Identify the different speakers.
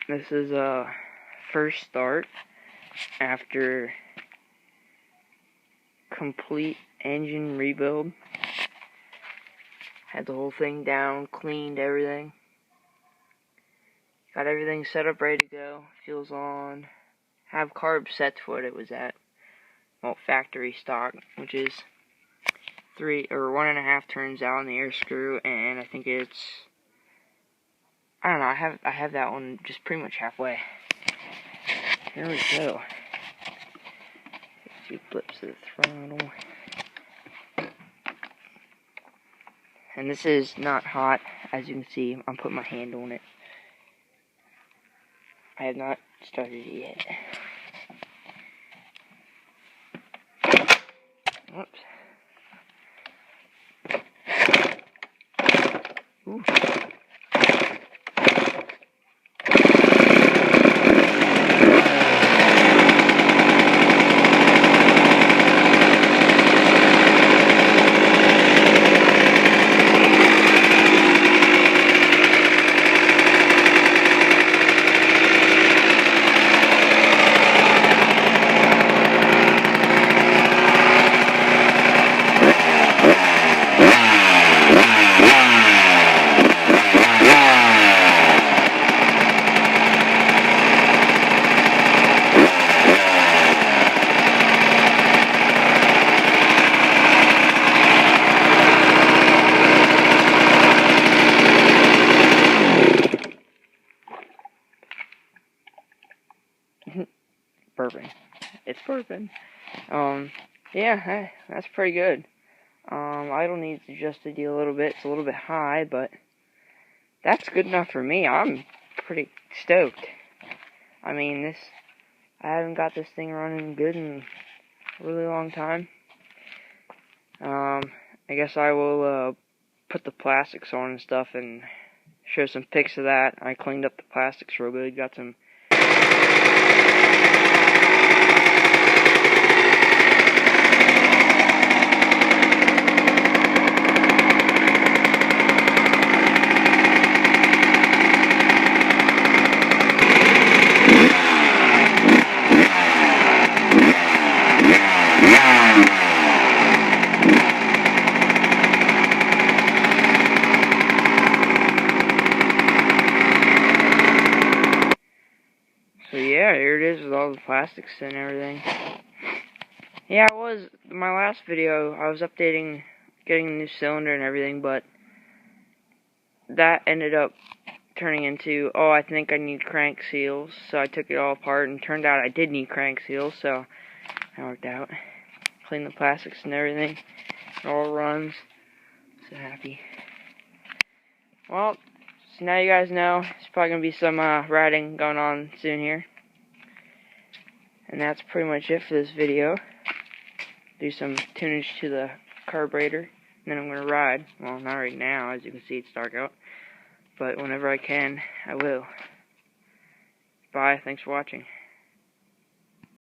Speaker 1: This is a first start after complete engine rebuild. Had the whole thing down, cleaned everything. Got everything set up, ready to go. Fuel's on. Have carb set to what it was at. Well, factory stock, which is 3 or 1.5 turns out on the air screw, and I think it's, I don't know, I have that one just pretty much halfway. Here we go. Take 2 flips of the throttle. And this is not hot, as you can see. I'm putting my hand on it. I have not started it yet. Whoops. Ooh. Burping. It's burping. Yeah, that's pretty good. Idle needs adjusted a little bit. It's a little bit high, but that's good enough for me. I'm pretty stoked. I mean, I haven't got this thing running good in a really long time. I guess I will put the plastics on and stuff and show some pics of that. I cleaned up the plastics real good. Got some So yeah, here it is with all the plastics and everything. Yeah, my last video, I was updating, getting a new cylinder and everything, but that ended up turning into, oh, I think I need crank seals, so I took it all apart, and turned out I did need crank seals, so that worked out. Cleaned the plastics and everything. It all runs. So happy. Well, so now you guys know, there's probably going to be some riding going on soon here. And that's pretty much it for this video. Do some tunage to the carburetor, and then I'm going to ride. Well, not right now, as you can see it's dark out. But whenever I can, I will. Bye, thanks for watching.